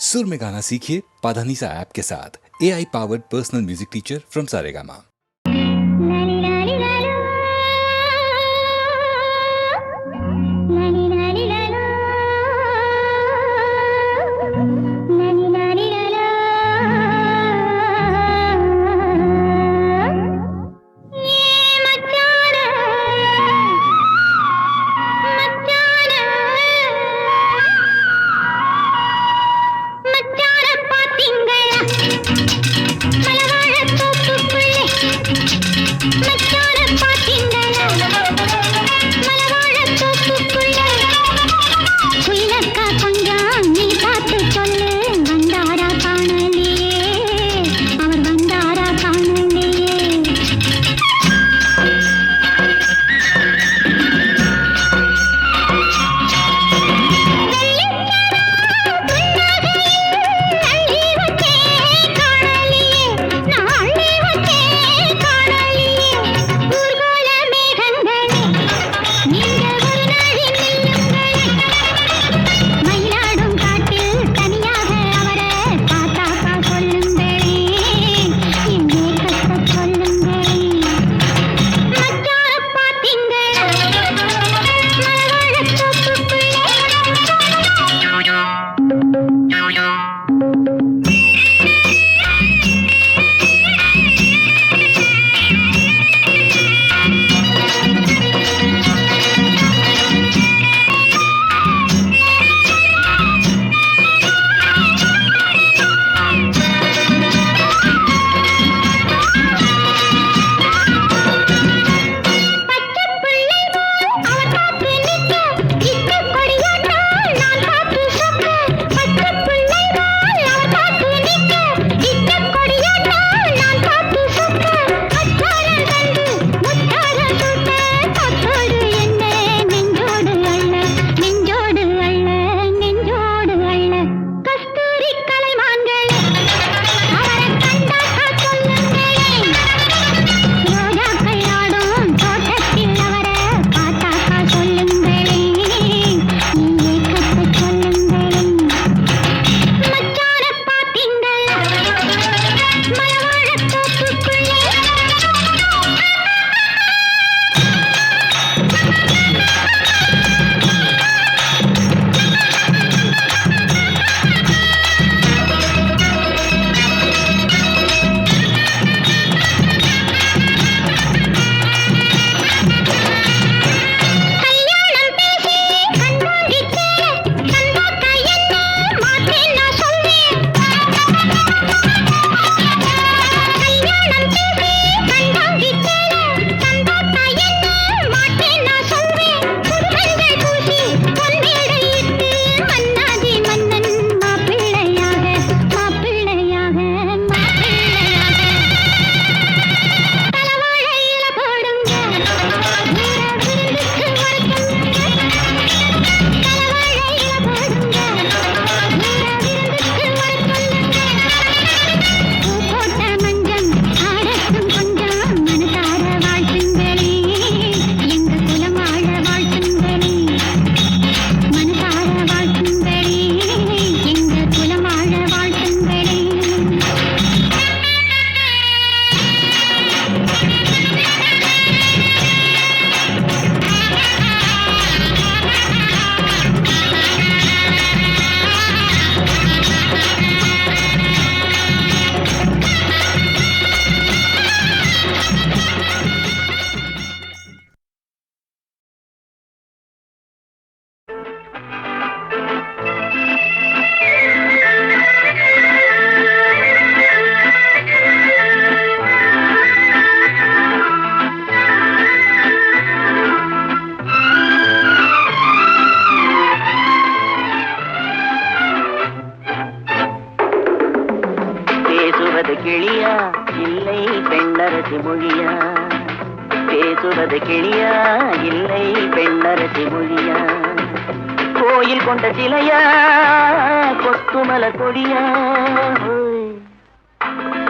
सुर में गाना सीखिए पाधानीसा ऐप के साथ AI powered personal music teacher from Saregama. கிளியா இல்லை பெண்ணரசி மொழியா, பேசுவது கிளியா இல்லை பெண்ணரசி மொழியா, கோயில் கொண்ட சிலையா கொத்துமல கொடியா,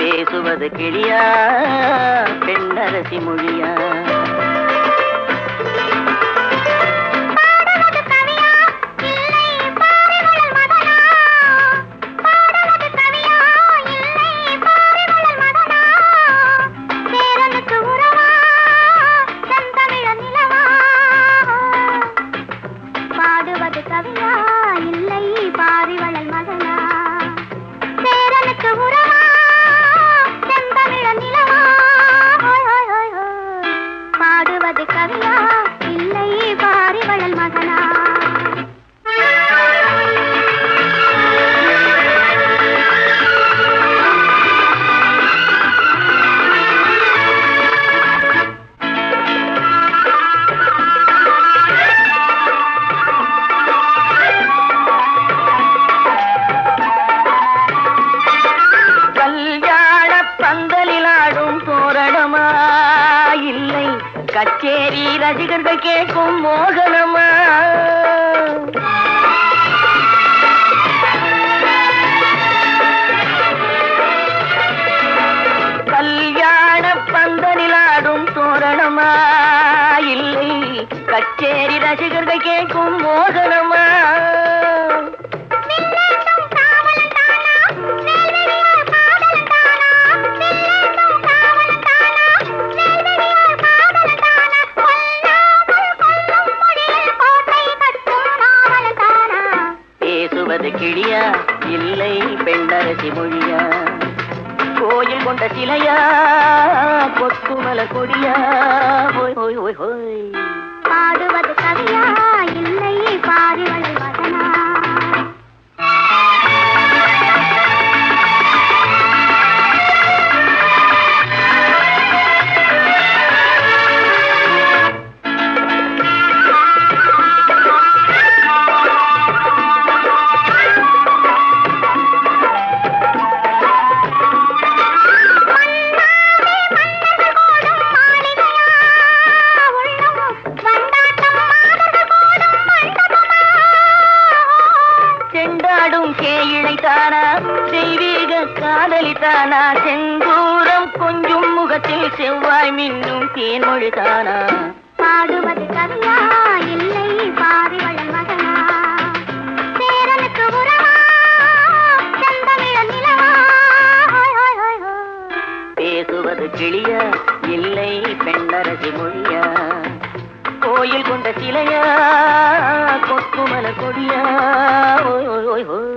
பேசுவது கிளியா பெண்ணரசி மொழியா. ரசிகர்கள் கேட்கும் மோகனமா கல்யாண பந்தனிலாடும் தோரணமா இல்லை கச்சேரி ரசிகர்கள் கேட்கும் மோகனமா பேசுவது கிளியா இல்லை பெண்ணரசி மொழியா கோயில் கொண்ட சிலையா கொத்துமல கொடியா ஹோய் ஹோய் ஹோய் ஹோய் பாடுவது கவியா இல்லை பாரிவளை வதனா காதலித்தானா செந்தூரம் கொஞ்சம் முகத்தில் செவ்வாய் மின்னும் தேன்மொழிதானா பாடுவது கவியா இல்லை பாரிவளன் மகனா சேரனுக்கு உறவா செந்தமிழ நிலவா பேசுவது கிளியா இல்லை பெண்ணரசி மொழியா கோயில் கொண்ட சிலையா கொத்துமல கொடியா ஓய் ஓய் ஓய் ஓய்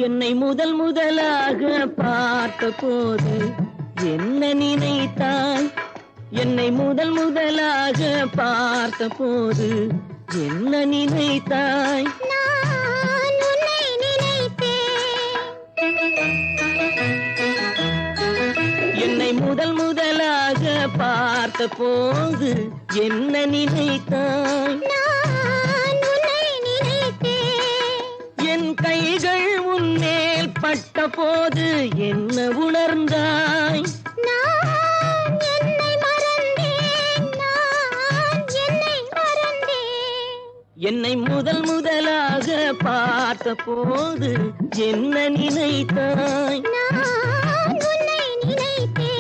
என்னை முதல் முதலாக பார்த்த போது என்ன நினைத்தாய்? என்னை முதல் முதலாக பார்த்த போது என்ன நினைத்தாய்? நான் உன்னை நினைத்தேன். என்னை முதல் முதலாக பார்த்த போது என்ன நினைத்தாய்? நான் உன்னை நினைத்தேன். என் கைகள் உன்மேல் பட்ட போது என்ன உணர்ந்தாய்? நான் என்னை மறந்தேன். நான் என்னை மறந்தேன். என்னை முதல் முதலாக பார்த்த போது என்ன நினைத்தாய்? நான் உன்னை நினைத்தேன்.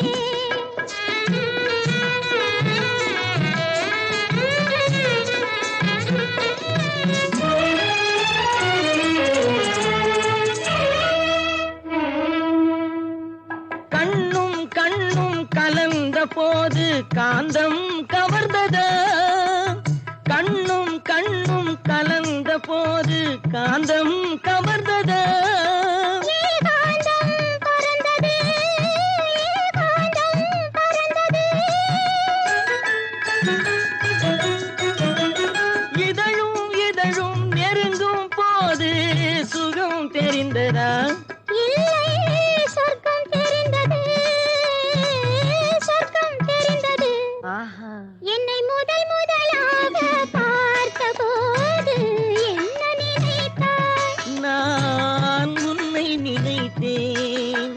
கண்ணும் கண்ணும் கலந்த போது காந்தம் கவர்ந்ததா? கண்ணும் கண்ணும் கலந்த போது காந்தம் கவர்ந்ததா? ஏகாந்தம் பறந்தது. ஏகாந்தம் பறந்தது. இதழும் இதழும் நெருங்கும் போது சுகம் தெரிந்ததா? இல்லை, சொர்க்கம் தெரிந்தது. சொர்க்கம் தெரிந்தது. ஆஹா, என்னை முதல் முதலாக பார்த்த போது என்ன நினைத்தாய்? நான் உன்னை நினைத்தேன்.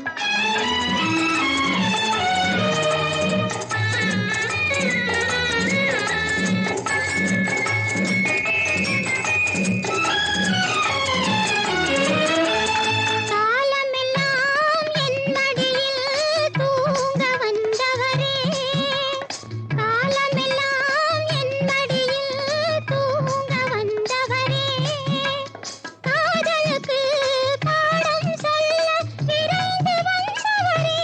காலமெல்லாம் என் மடியில் தூங்க வந்தவரே. காலமெல்லாம் என் மடியில் தூங்க வந்தவரே. காதலுக்கு பாடம் சொல்ல விரைந்து வந்தவரே.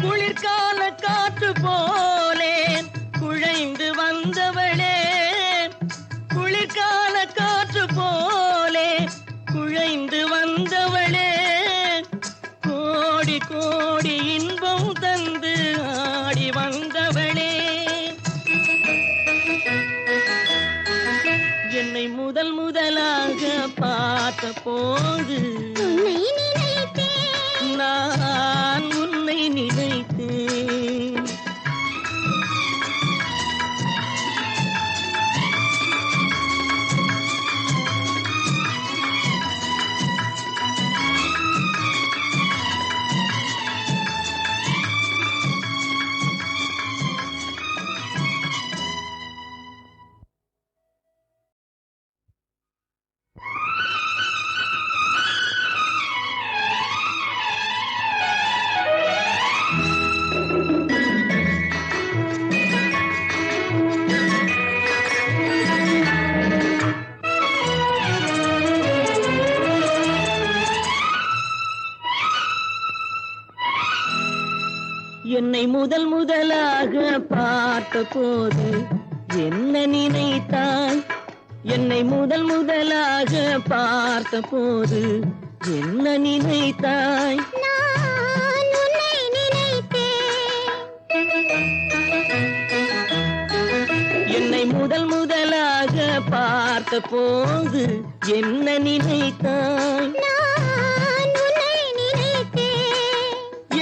குளிர்கால காற்று போலேன் குழைந்து வந்தவளே. குளிர்கால காற்று போலே குழைந்து வந்தவளே. கோடி கோடி இன்பம் தந்து ஆடி வந்தவளே. என்னை முதல் முதலாக பார்த்த போது உன்னை நினைத்தேன். நான் உன்னை நினைத்தேன். என்னை முதல் முதலாக பார்த்த போது என்ன நினைத்தாய்? என்னை முதல் முதலாக பார்த்த போது என்ன நினைத்தாய்? நான் உன்னை நினைத்தேன். என்னை முதல் முதலாக பார்த்த போது என்ன நினைத்தாய்? நான் உன்னை நினைத்தேன்.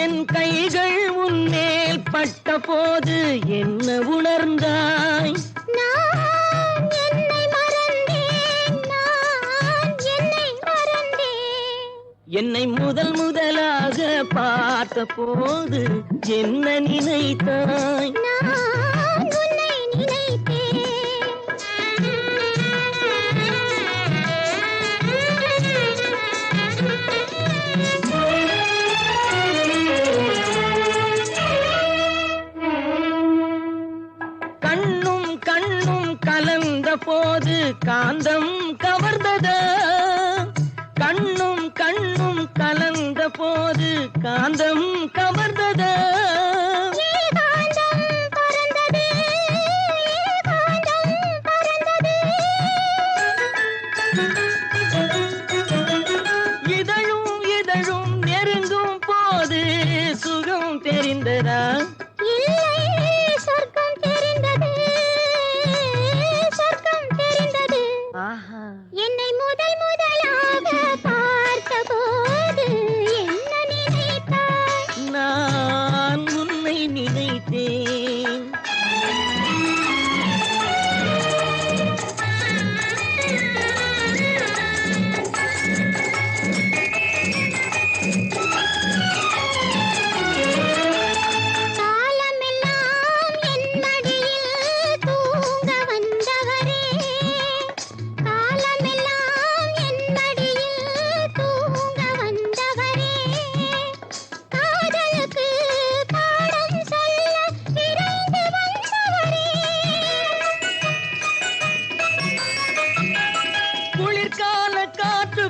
என் கைகள் உன்மேல் பட்ட போது என்ன உணர்ந்தாய்? நான் என்னை மறந்தேன். நான் என்னை மறந்தேன். என்னை முதல் முதலாக பார்த்த போது என்ன நினைத்தாய்? நான் உன்னை நினைத்தேன். கண்ணும் கண்ணும் கலந்த போது காந்தம் கவர்ந்ததா? கண்ணும் கண்ணும் கலந்த போது காந்தம் கவர்ந்ததா? ஏகாந்தம் பறந்தது. ஏகாந்தம் பறந்தது.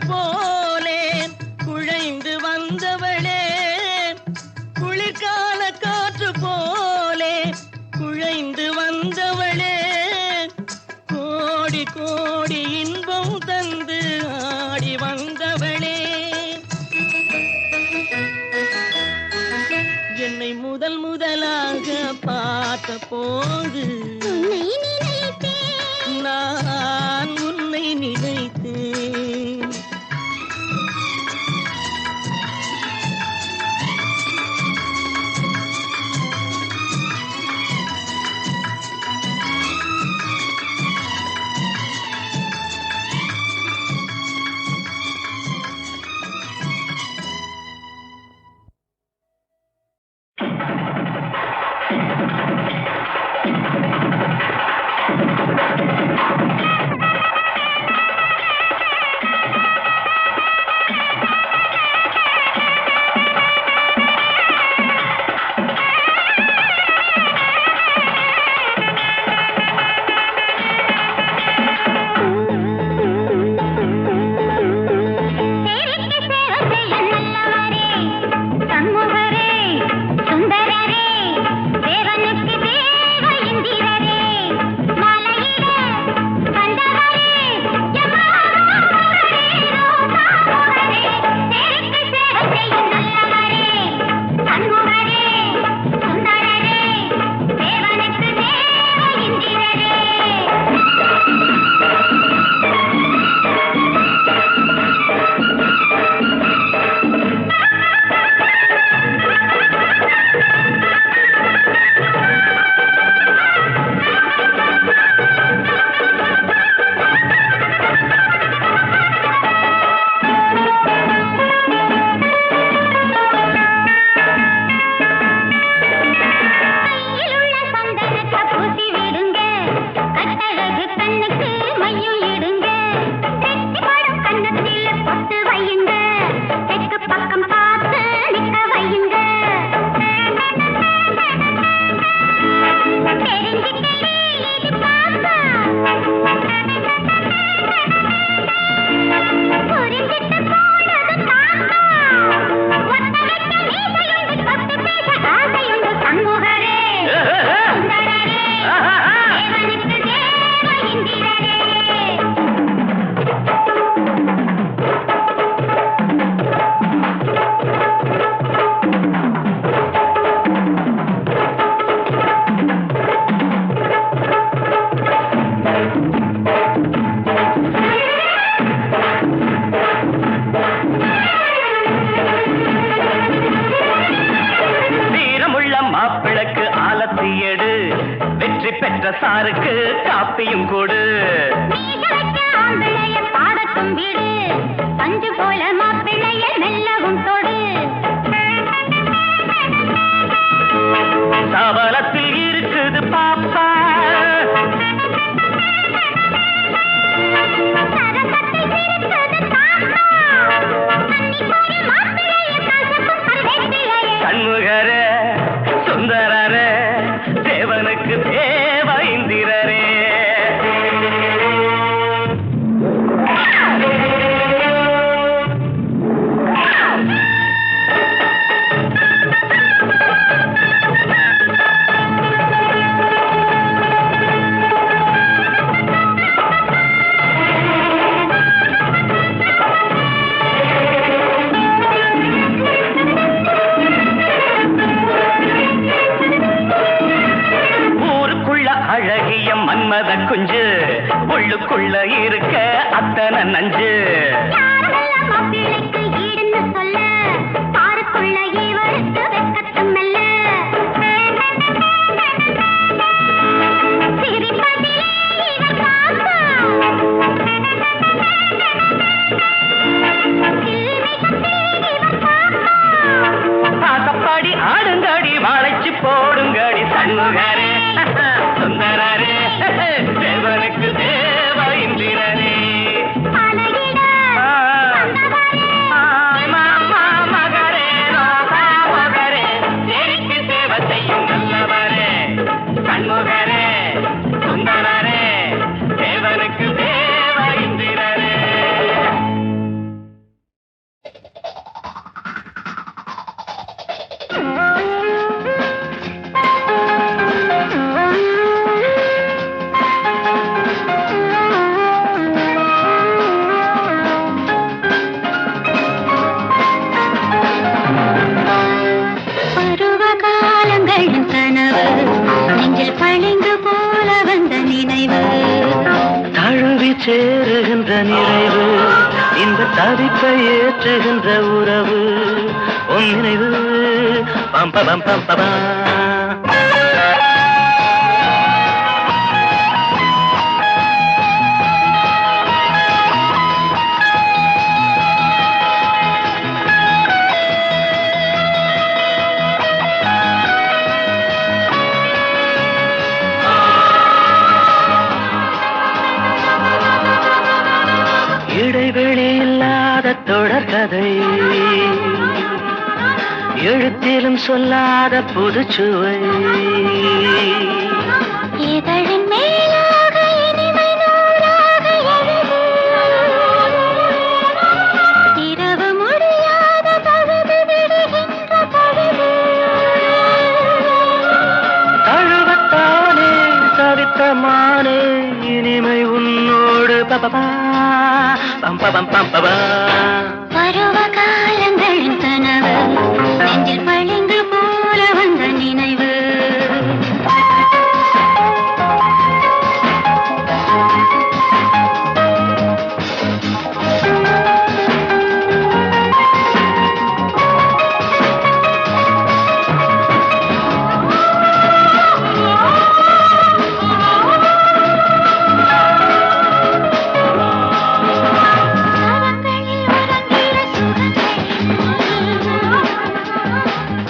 போலே குழைந்து வந்தவளே, குளிர்கால காற்று போலே குழைந்து வந்தவளே, கோடி கோடி இன்பம் தந்து ஆடி வந்தவளே, என்னை முதல் முதலாக பார்த்த போது உன்னை நினைத்தேன், நான் உன்னை நினைத்தேன். சாருக்கு காப்பியும் கொடு. பாடத்தும் வீடு பஞ்சு போல மாப்பிள்ளைய மெல்லவும் தொடு. சபலத்தில் இருக்குது பாப்பா, கண்முகரே சுந்தரரே தேவனுக்கு தேவ இந்திரரே. மன்மத குஞ்சு உள்ளுக்குள்ள இருக்க அத்தனை நஞ்சு. சொல்ல பாருக்குள்ள இவருக்கு வெக்கத்தும் அல்ல. பாடி ஆடுங்காடி வாழைச்சு போடுங்காடி சண்முகரே சுந்தரரே தேவனுக்கு தேவ இந்திரனே. சேருகின்ற நிறைவு, இந்த தவிப்பை ஏற்றுகின்ற உறவு, உன் நினைவு பம்ப பம் பம் பபா. இடைவெளி இல்லாத தொடர்கதை, எழுத்திலும் சொல்லாத புதுச்சுவை, இதழின் மேலாக இனிமை நூறாக எழுது, இரவு முடியாத பழுது விடுகின்ற பழுது, தழுவத்தானே தவித்த மானே இனிமை உன்னோடு பபபா பம் பம் பம் பபா. பருவ காலங்களின் கனவு, நெஞ்சில் பளிங்கு போல வந்த நினைவு,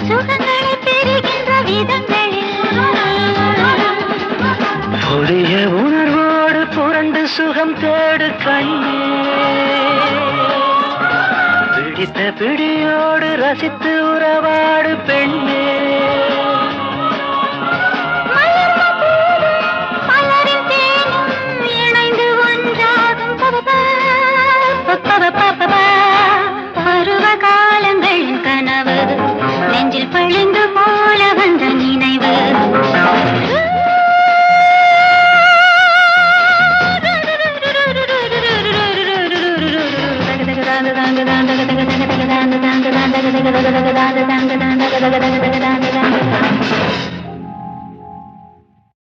சுகங்களை பெறுகின்ற விதங்களில், பொழிய உணர்வோடு புரண்டு சுகம் தேடு கண்ணே, பிடித்த பிடியோடு ரசித்து உறவாடு பெண்ணே. மலர்ந்த பூவும் மலரின் தேனும் இணைந்து ஒன்றாகும் பபபா, பபபபபபா. பருவ காலங்களின் கனவு, நெஞ்சில் பளிங்கு போல வந்த நினைவு,